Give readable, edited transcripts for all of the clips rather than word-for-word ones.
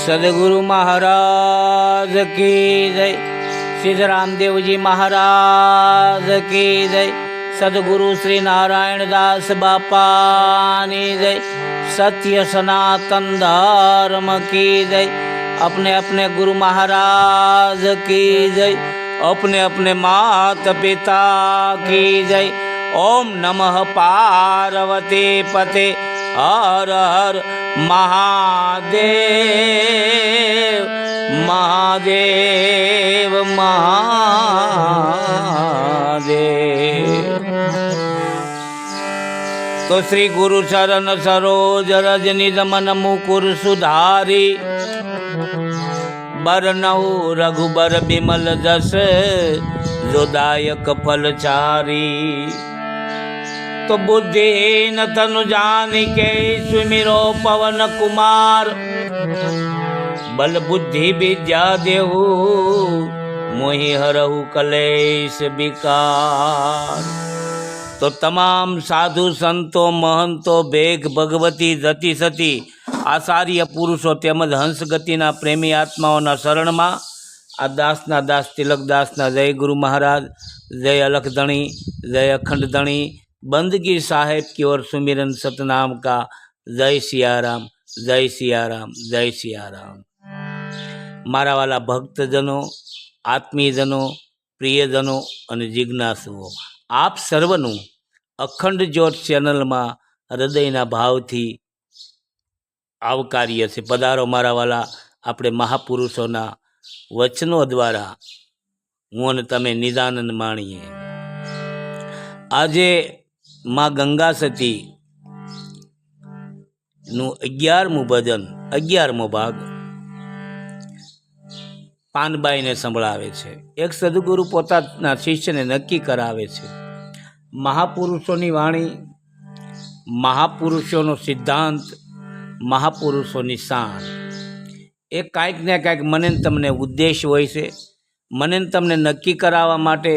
सदगुरु महाराज की जय। सिद्ध रामदेव जी महाराज की जय। सदगुरु श्री नारायण दास बापानी जय। सत्य सनातन धर्म की जय। अपने अपने गुरु महाराज की जय। अपने अपने माता पिता की जय। ओम नमः पार्वती पते हर हर महादेव महादेव महादेव। तो श्री गुरु चरण सरोज रज निज मन मुकुर सुधारी। बरनऊ रघुबर बिमल जस जो दायक फलचारी। तो बुद्धिहीन तनु जानिके सुमिरो पवन कुमार। बल बुद्धि विद्या देहु मोहि हरहु कलेश विकार। तो तमाम साधु संतो महंतो बेग भगवती जति सती आचार्य पुरुषो तेमज हंस गतिना प्रेमी आत्माओना शरणमां आ दासना दास तिलकदासना जय गुरु महाराज। जय अलखधणी जय अखंडधणी। बंदगी साहेब की ओर सुमिरन सतनाम का। जय सियाराम जय सियाराम जय सियाराम। मारा वाला भक्तजनों, आत्मीयजनों, प्रियजनों અને જિજ્ઞાસુઓ, આપ સર્વનું અખંડ જ્યોત ચેનલમાં હૃદયના ભાવથી આવકાર્ય છે। પધારો મારા વાલા, આપણે મહાપુરુષોના વચનો દ્વારા હું અને તમે નિદાનંદ માણીએ। આજે માં ગંગા સતી નું 11મું ભજન 11મો ભાગ પાનબાઈને સંભળાવે છે। એક સદગુરુ પોતાના શિષ્યને નક્કી કરાવે છે। મહાપુરુષોની વાણી, મહાપુરુષોનો સિદ્ધાંત, મહાપુરુષોની શાન એ કાંઈક ને કાંઈક મને તમને ઉદ્દેશ હોય છે। મને તમને નક્કી કરાવવા માટે,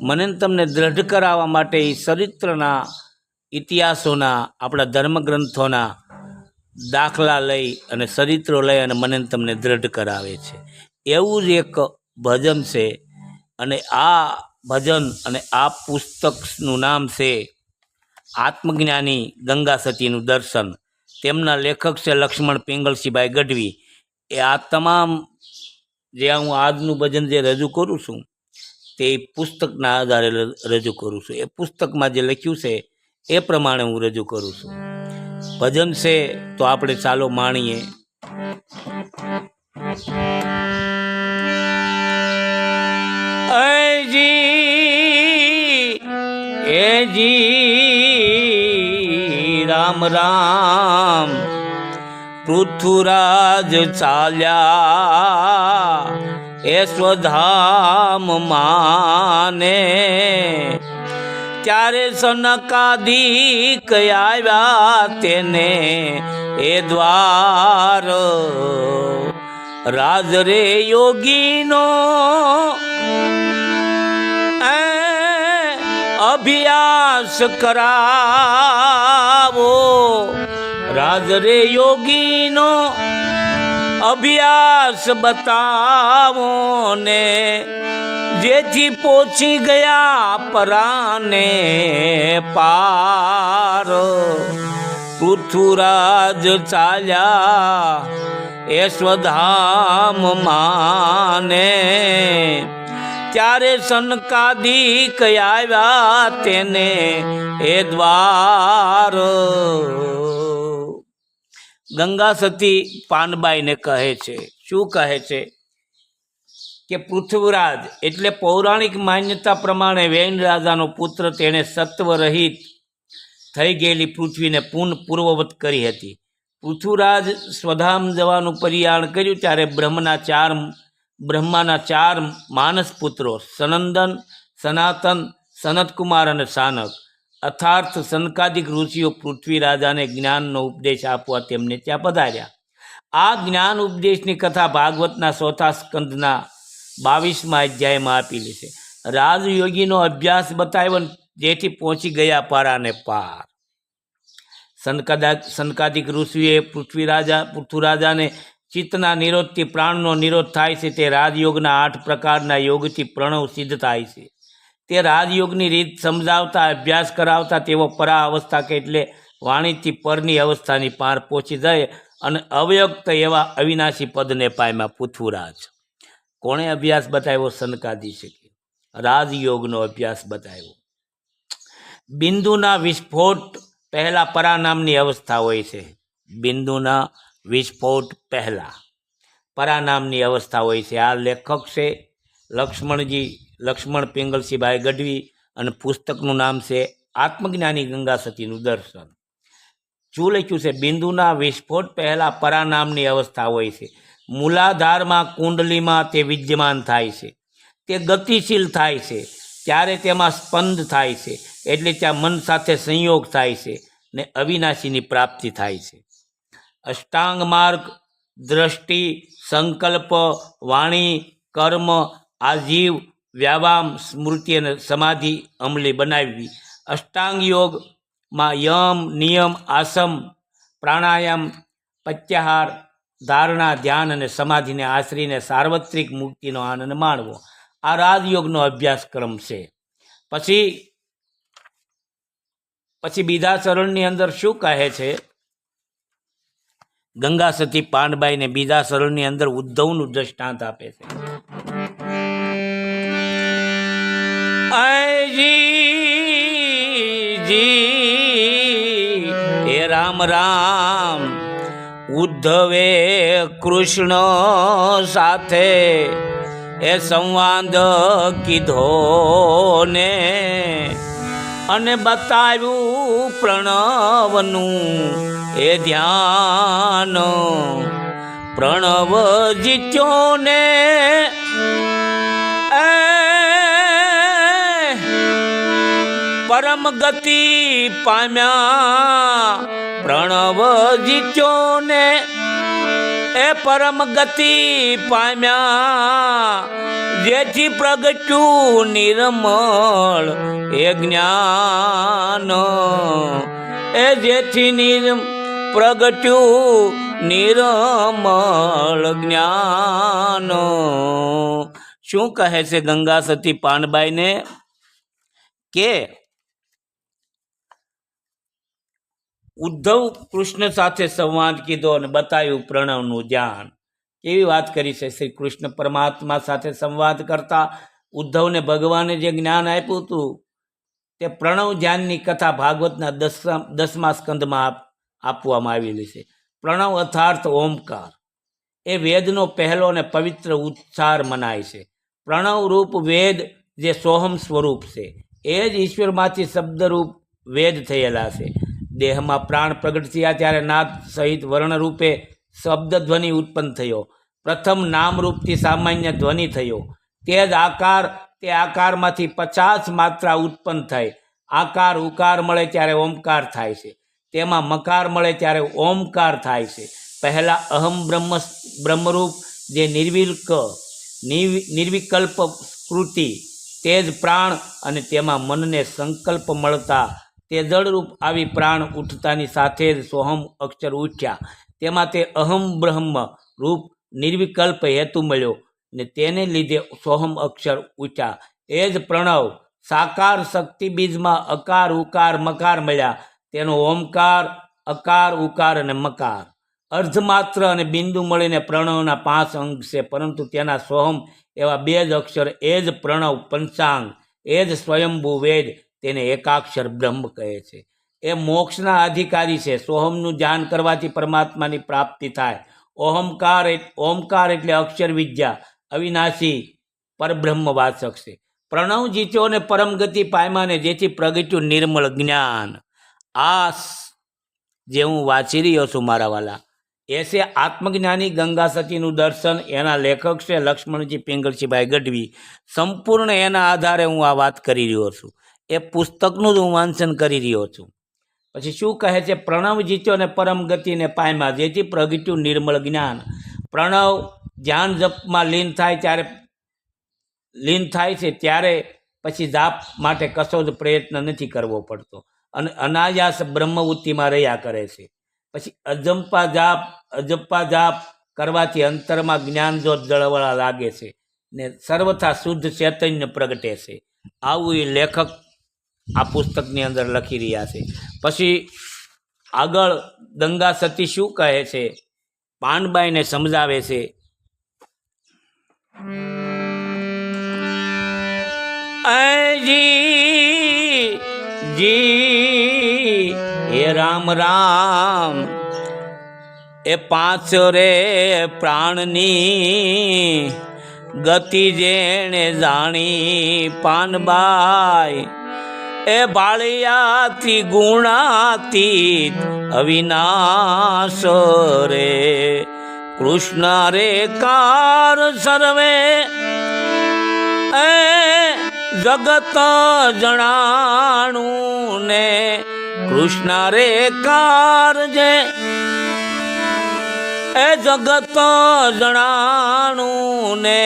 મને તમને દ્રઢ કરાવવા માટે એ ચરિત્રના ઇતિહાસોના, આપણા ધર્મગ્રંથોના દાખલા લઈ અને ચરિત્રો લઈ અને મને તમને દ્રઢ કરાવે છે। એવું જ એક ભજન છે અને આ ભજન અને આ પુસ્તકનું નામ છે આત્મજ્ઞાની ગંગા સતીનું દર્શન। તેમના લેખક છે લક્ષ્મણ પિંગલસિંહભાઈ ગઢવી। એ આ તમામ જે હું આજનું ભજન જે રજૂ કરું છું તે પુસ્તકના આધારે રજૂ કરું છું। એ પુસ્તકમાં જે લખ્યું છે એ પ્રમાણે હું રજૂ કરું છું। ભજન છે તો આપણે ચાલો માણીએ। जी राम राम पृथुराज चाल्या ए स्वधाम माने। त्यारे सनकादिक आव्या तेने ए द्वार। राज रे योगीनो अभ्यास करावो। राज रे योगीनो अभ्यास बतावो ने। जेथी पहुंची गया पराने पार। पृथुराज चाल्या ए स्वधाम माने। त्यारे सनकादिक आव्या तेने ए द्वार। गंगा सती पानबाई ने कहे छे, शू कहे छे કે પૃથ્વીરાજ એટલે પૌરાણિક માન્યતા પ્રમાણે વૈન રાજાનો પુત્ર તેણે સત્વ રહિત થઈ ગયેલી પૃથ્વીને પૂર્વવત કરી હતી। પૃથ્વીરાજ સ્વધામ જવાનું પરિયાણ કર્યું ત્યારે બ્રહ્માના ચાર માનસ પુત્રો સનંદન, સનાતન, સનતકુમાર અને સાનક અર્થાર્થ સનકાદિક ઋષિઓ પૃથ્વી રાજાને જ્ઞાનનો ઉપદેશ આપવા તેમને ત્યાં પધાર્યા। આ જ્ઞાન ઉપદેશની કથા ભાગવતના 4થા સ્કંદના 22મા અધ્યાયમાં આપેલી છે। રાજયોગીનો અભ્યાસ બતાવ્યો જેથી પહોંચી ગયા પારાને પાર। સનકાદિક ઋષિએ પૃથ્વીરાજાને ચિત્તના નિરોધથી પ્રાણનો નિરોધ થાય છે. તે રાજયોગના 8 પ્રકારના યોગથી પ્રણવ સિદ્ધ થાય છે. તે રાજયોગની રીત સમજાવતા, અભ્યાસ કરાવતા તેઓ પરા અવસ્થા કે એટલે વાણીથી પરની અવસ્થાની પાર પહોંચી જાય અને અવ્યક્ત એવા અવિનાશી પદને પામ્યા. પૃથ્વીરાજ કોણે અભ્યાસ બતાવ્યો? સનકાદિશે રાજયોગનો અભ્યાસ બતાવ્યો. બિંદુના વિસ્ફોટ પહેલા પરા નામની અવસ્થા હોય છે. બિંદુના વિસ્ફોટ પહેલા પરા નામની અવસ્થા હોય છે. આ લેખક છે લક્ષ્મણ પિંગલસિંહભાઈ ગઢવી અને પુસ્તકનું નામ છે આત્મજ્ઞાની ગંગા સતીનું દર્શન. શું લખ્યું છે? બિંદુના વિસ્ફોટ પહેલા પરા નામની અવસ્થા હોય છે. મૂલાધારમાં કુંડલીમાં તે વિદ્યમાન થાય છે. તે ગતિશીલ થાય છે. ત્યારે તેમાં સ્પંદ થાય છે, એટલે ત્યાં મન સાથે સંયોગ થાય છે ને અવિનાશીની પ્રાપ્તિ થાય છે. અષ્ટાંગ માર્ગ દ્રષ્ટિ, સંકલ્પ, વાણી, કર્મ, આજીવ, વ્યાયામ, સ્મૃતિ અને સમાધિ અમલી બનાવવી. અષ્ટાંગ યોગમાં યમ, નિયમ, આસમ, પ્રાણાયામ, પ્રત્યાહાર, ધારણા, ધ્યાન અને સમાધિને આશરીને સાર્વત્રિક મુક્તિનો આનંદ માણવો. આ રાજયોગનો અભ્યાસક્રમ છે. પછી બીજા ચરણની અંદર શું કહે છે? ગંગા સતી પાંડબાઈને બીજા શરણની અંદર ઉદ્ધવનું દ્રષ્ટાંત આપે છે. હે રામ રામ, ઉદ્ધવે કૃષ્ણ સાથે એ સંવાદ કીધો ને અને બતાવ્યું પ્રણવનું એ ધ્યાન. પ્રણવ જીત્યો ને પરમ ગતિ પામ્યા. પ્રણવ જીત્યો ને એ પરમ ગતિ પામ્યા. જેથી પ્રગટ્યું નિર્મળ એ જ્ઞાન. એ જેથી પ્રગટ્યું નિર્મળ જ્ઞાન. શું કહે છે ગંગા સતી પાંડબાઈને? કે ઉદ્ધવ કૃષ્ણ સાથે સંવાદ કીધો અને બતાવ્યું પ્રણવનું ધ્યાન. કેવી વાત કરી છે? શ્રી કૃષ્ણ પરમાત્મા સાથે સંવાદ કરતા ઉદ્ધવને ભગવાને જે જ્ઞાન આપ્યું હતું તે પ્રણવ ધ્યાનની કથા ભાગવતના 10મા સ્કંદમાં આપવામાં આવેલી છે. પ્રણવ અર્થાત ઓમકાર એ વેદનો પહેલો અને પવિત્ર ઉચ્ચાર મનાય છે. પ્રણવ રૂપ વેદ જે સોહમ સ્વરૂપ છે એ જ ઈશ્વરમાંથી શબ્દરૂપ વેદ થયેલા છે. દેહમાં પ્રાણ પ્રગટ થયા ત્યારે નાદ સહિત વર્ણરૂપે શબ્દ ધ્વનિ ઉત્પન્ન થયો. પ્રથમ નામરૂપથી સામાન્ય ધ્વનિ થયો. તે જ આકાર, તે આકારમાંથી 50 માત્રા ઉત્પન્ન થઈ. આકાર ઉકાર મળે ત્યારે ઓમકાર થાય છે. તેમાં મકાર મળે ત્યારે ઓમકાર થાય છે. પહેલા અહમ બ્રહ્મરૂપ જે નિર્વિકલ્પ સ્કૃતિ, તે જ પ્રાણ અને તેમાં મનને સંકલ્પ મળતા તે જળરૂપ આવી પ્રાણ ઉઠતાની સાથે જ સોહમ અક્ષર ઉઠ્યા. તેમાં તે અહમ બ્રહ્મ રૂપ નિર્વિકલ્પ હેતુ મળ્યો ને તેને લીધે સોહમ અક્ષર ઉઠ્યા. એ જ પ્રણવ સાકાર શક્તિ બીજમાં અકાર ઉકાર મકાર મળ્યા. તેનો ઓમકાર, અકાર ઉકાર અને મકાર. અર્ધમાત્ર અને બિંદુ મળીને પ્રણવના 5 અંગ છે, પરંતુ તેના સોહમ એવા 2 જ અક્ષર એ જ પ્રણવ પંચાંગ, એ જ સ્વયંભૂ વેદ, તેને એકાક્ષર બ્રહ્મ કહે છે. એ મોક્ષના અધિકારી છે. સોહમનું ધ્યાન કરવાથી પરમાત્માની પ્રાપ્તિ થાય. ઓમકાર એટલે અક્ષર વિદ્યા, અવિનાશી પરબ્રહ્મ વાચક છે. પ્રણવ જીત્યો અને પરમ ગતિ પામ્યાને જેથી પ્રગટ્યું નિર્મળ જ્ઞાન. આ જે હું વાંચી રહ્યો છું મારા વાલા, એ છે આત્મજ્ઞાની ગંગા સતીનું દર્શન. એના લેખક છે લક્ષ્મણજી પિંગલસિંહભાઈ ગઢવી. સંપૂર્ણ એના આધારે હું આ વાત કરી રહ્યો છું. એ પુસ્તકનું જ હું વાંચન કરી રહ્યો છું. પછી શું કહે છે? પ્રણવ જીત્યો અને પરમ ગતિને પામ્યા જેથી પ્રગટ્યું નિર્મળ જ્ઞાન. પ્રણવ ધ્યાન જપમાં લીન થાય છે ત્યારે પછી જાપ માટે કશો જ પ્રયત્ન નથી કરવો પડતો અને અનાયાસ બ્રહ્મવૃત્તિમાં રહ્યા કરે છે. પછી અજંપા જાપ કરવાથી અંતરમાં જ્ઞાન જ્યોત જળવળા લાગે છે ને સર્વથા શુદ્ધ ચૈતન્ય પ્રગટે છે. આવું એ લેખક આ પુસ્તકની અંદર લખી રહ્યા છે. પછી આગળ ગંગા સતી શું કહે છે, પાનબાઈને સમજાવે છે. જી હે રામ રામ, એ પાંચ રે પ્રાણની ગતિ જેણે જાણી પાનબાઈ, એ બાળિયાથી ગુણાતીત અવિનાશ રે, કૃષ્ણ રે કાર સર્વે એ જગત જણાણું ને, કૃષ્ણ રે કાર જે એ જગત જણાણું ને,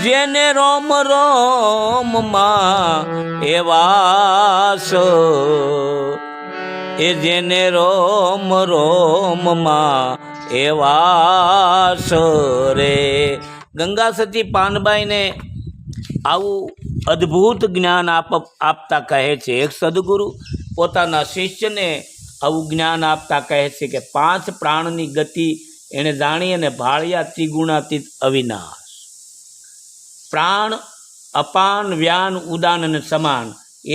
જેને રોમ રોમ માં એ વાસ, એ જેને રોમ રોમ માં એ વાસ રે. ગંગા સતી પાનબાઈને આવું અદ્ભુત જ્ઞાન આપતા કહે છે. એક સદગુરુ પોતાના શિષ્યને આવું જ્ઞાન આપતા કહે છે કે પાંચ પ્રાણની ગતિ એણે જાણી અને ભાળ્યા ત્રિગુણાતીત અવિનાશ. પ્રાણ અપાન વ્યાન ઉદાન અને સમાન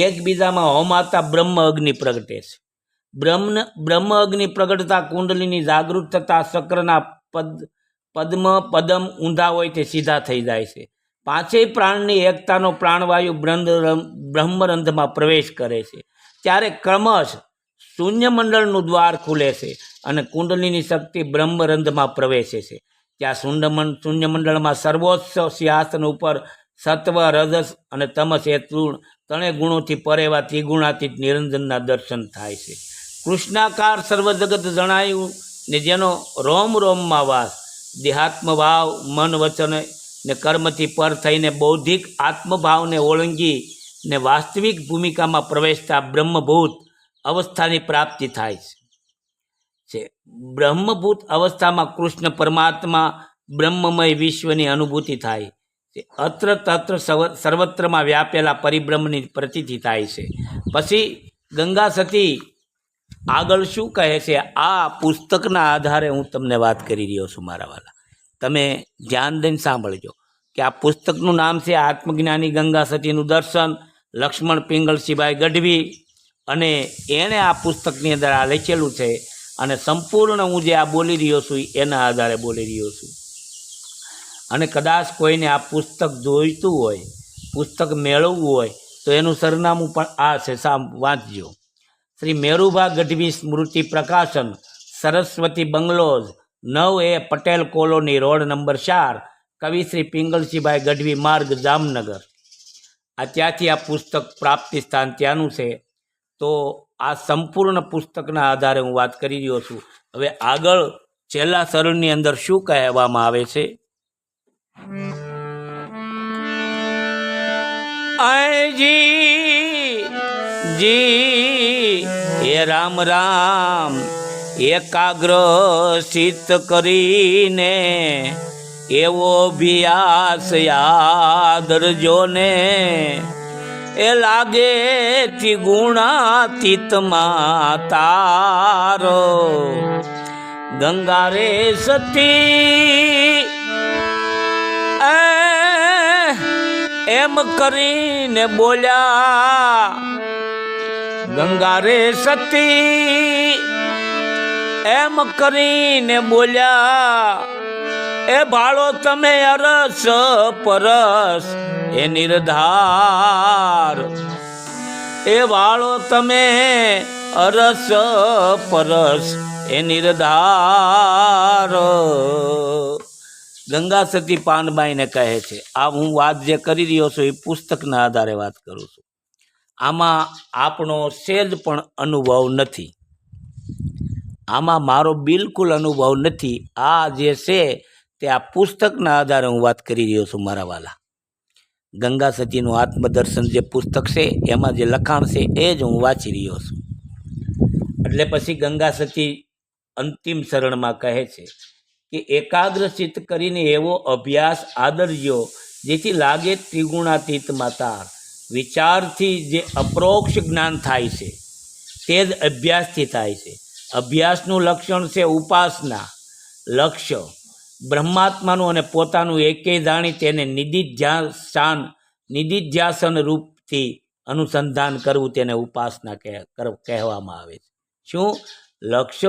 એકબીજામાં હોમાતા બ્રહ્મ અગ્નિ પ્રગટે છે. બ્રહ્મ અગ્નિ પ્રગટતા કુંડલીની જાગૃત થતા ચક્રના પદમ ઊંધા હોય તે સીધા થઈ જાય છે. પાંચેય પ્રાણની એકતાનો પ્રાણવાયુ બ્રહ્મરંધમાં પ્રવેશ કરે છે. ત્યારે ક્રમશ શૂન્યમંડળનું દ્વાર ખુલે છે અને કુંડલીની શક્તિ બ્રહ્મરંધમાં પ્રવેશે છે. ત્યાં શૂન્યમંડળમાં સર્વોચ્ચ સિંહાસન ઉપર સત્વ રજસ અને તમસ એ ત્રણેય ગુણોથી પરેવા ત્રિગુણાતીત નિરંજનના દર્શન થાય છે. કૃષ્ણાકાર સર્વ જગત જણાયું ને જેનો રોમ રોમમાં વાસ, દેહાત્મ ભાવ મન વચન ને કર્મથી પર થઈને બૌદ્ધિક આત્મભાવને ઓળંગી ને વાસ્તવિક ભૂમિકામાં પ્રવેશતા બ્રહ્મભૂત અવસ્થાની પ્રાપ્તિ થાય છે. બ્રહ્મભૂત અવસ્થામાં કૃષ્ણ પરમાત્મા બ્રહ્મમય વિશ્વની અનુભૂતિ થાય છે. અત્ર તત્ર સર્વત્રમાં વ્યાપેલા પરિબ્રહ્મની પ્રતીતિ થાય છે. પછી ગંગા સતી આગળ શું કહે છે, આ પુસ્તકના આધારે હું તમને વાત કરી રહ્યો છું મારા વાલા. તમે ધ્યાન દઈને સાંભળજો કે આ પુસ્તકનું નામ છે આત્મજ્ઞાની ગંગા સતીનું દર્શન, લક્ષ્મણ પિંગલસિંહભાઈ ગઢવી, અને એણે આ પુસ્તકની અંદર આ લખેલું છે. અને સંપૂર્ણ હું જે આ બોલી રહ્યો છું એના આધારે બોલી રહ્યો છું. અને કદાચ કોઈને આ પુસ્તક જોઈતું હોય, પુસ્તક મેળવવું હોય તો એનું સરનામું પણ આ છે, વાંચજો. શ્રી મેરુભા ગઢવી સ્મૃતિ પ્રકાશન, Saraswati bungalows, 9A Patel colony, road number 4, કવિ શ્રી પિંગલસિંહભાઈ ગઢવી માર્ગ, જામનગર. આ ત્યાંથી આ પુસ્તક પ્રાપ્તિ સ્થાન ત્યાંનું છે. તો આ સંપૂર્ણ પુસ્તકના આધારે હું વાત કરી રહ્યો છું. હવે આગળ છેલ્લા શરણની અંદર શું કહેવામાં આવે છે, જી હે રામ રામ, એકાગ્ર ચિત્ત કરીને એવો અભ્યાસ યાદ રજો ને, એ લાગે ત્રિગુણાતીતમાં તારો, ગંગા રે સતી એમ કરીને બોલ્યા, ગંગા રે સતી એમ કરીને બોલ્યા, એ ભાળો તમે અરસ પરસ એ નિર્ધાર, એ ભાળો તમે અરસ પરસ એ નિર્ધાર. ગંગા સતી પાનબાઈને કહે છે. આ હું વાત જે કરી રહ્યો છું એ પુસ્તકના આધારે વાત કરું છું. આમાં આપણો સહેજ પણ અનુભવ નથી, આમાં મારો બિલકુલ અનુભવ નથી. આ જે છે તે આ પુસ્તકના આધારે હું વાત કરી રહ્યો છું મારા વાલા. ગંગા સતીનું આત્મદર્શન જે પુસ્તક છે એમાં જે લખાણ છે એ જ હું વાંચી રહ્યો છું. એટલે પછી ગંગા સતી અંતિમ શરણમાં કહે છે કે એકાગ્રચિત્ત કરીને એવો અભ્યાસ આદરજો જેથી લાગે ત્રિગુણાતીતમાં તાર. વિચારથી જે અપરોક્ષ જ્ઞાન થાય છે તે જ અભ્યાસથી થાય છે. અભ્યાસનું લક્ષણ છે ઉપાસના. લક્ષ્ય બ્રહ્માત્માનું અને પોતાનું એકે જાણી તેને નિધિધ્યાસન રૂપથી અનુસંધાન કરવું તેને ઉપાસના કહેવામાં આવે છે. શું? લક્ષ્ય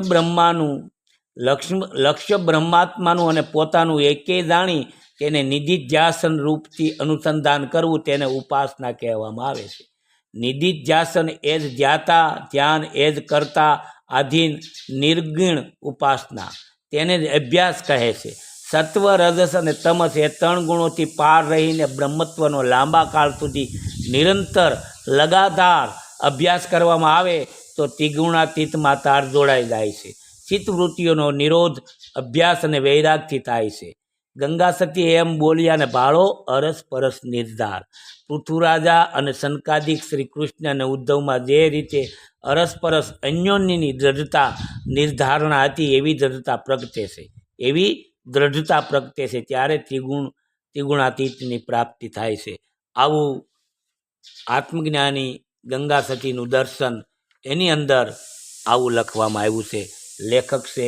બ્રહ્માત્માનું અને પોતાનું એકે જાણી તેને નિધિધ્યાસન રૂપથી અનુસંધાન કરવું તેને ઉપાસના કહેવામાં આવે છે. નિધિધ્યાસન એ જ ધ્યાતા, ધ્યાન એ જ કરતા, આધીન નિર્ગુણ ઉપાસના તેને જ અભ્યાસ કહે છે. સત્વ, રજસ અને તમસ એ 3 ગુણોથી પાર રહીને બ્રહ્મત્વનો લાંબા કાળ સુધી નિરંતર લગાતાર અભ્યાસ કરવામાં આવે તો ત્રિગુણાતીતમાં તાર જોડાઈ જાય છે. ચિત્તવૃત્તિઓનો નિરોધ અભ્યાસ અને વૈરાગથી થાય છે. ગંગા સતી એમ બોલ્યા અને ભાળો અરસ પરસ નિર્ધાર. પૃથ્વીરાજા અને સનકાદિક શ્રી કૃષ્ણ અને ઉદ્ધવમાં જે રીતે અરસપરસ અન્યોન્યની દ્રઢતા નિર્ધારણા હતી એવી દ્રઢતા પ્રગટે છે ત્યારે ત્રિગુણાતીતની પ્રાપ્તિ થાય છે. આવું આત્મજ્ઞાની ગંગા સતીનું દર્શન એની અંદર આવું લખવામાં આવ્યું છે. લેખક છે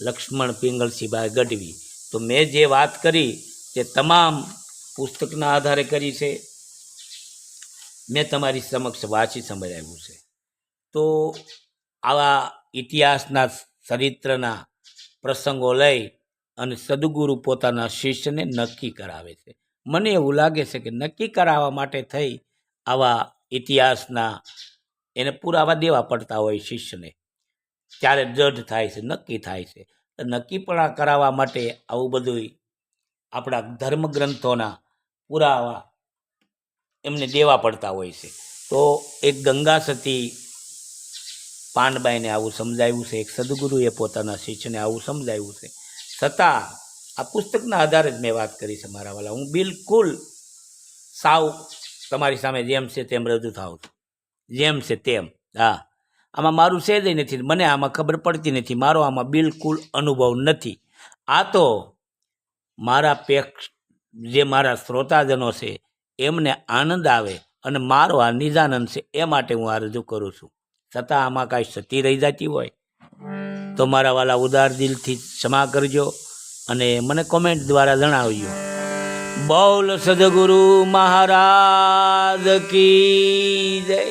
લક્ષ્મણ પિંગલસિંહભાઈ ગઢવી. તો મેં જે વાત કરી તે તમામ પુસ્તકના આધારે કરી છે, મેં તમારી સમક્ષ વાંચી સંભળાવ્યું છે. તો આવા ઇતિહાસના ચરિત્રના પ્રસંગો લઈ અને સદગુરુ પોતાના શિષ્યને નક્કી કરાવે છે. મને એવું લાગે છે કે નક્કી કરાવવા માટે થઈ આવા ઇતિહાસના એને પુરાવા દેવા પડતા હોય શિષ્યને, ત્યારે દ્રઢ થાય છે, નક્કી થાય છે. નક્કીપણા કરાવવા માટે આવું બધું આપણા ધર્મગ્રંથોના પુરાવા એમને દેવા પડતા હોય છે. તો એક ગંગા સતી પાનબાઈને આવું સમજાવ્યું છે, એક સદગુરુએ પોતાના શિષ્યને આવું સમજાવ્યું છે. છતાં આ પુસ્તકના આધારે જ મેં વાત કરી છે મારા વાલા. હું બિલકુલ સાવ તમારી સામે જેમ છે તેમ રજૂ થાઉં છું, જેમ છે તેમ. હા, આમાં મારું સેજ નથી, મને આમાં ખબર પડતી નથી, મારો આમાં બિલકુલ અનુભવ નથી. આ તો મારા જે મારા શ્રોતાજનો છે એમને આનંદ આવે અને મારો આ નિજાનંદ છે એ માટે હું આ રજૂ કરું છું. છતાં આમાં કાંઈ ક્ષતિ રહી જતી હોય તો મારા વાલા ઉદાર દિલથી ક્ષમા કરજો અને મને કોમેન્ટ દ્વારા જણાવજો. બોલ સદગુરુ મહારાજ કી જય.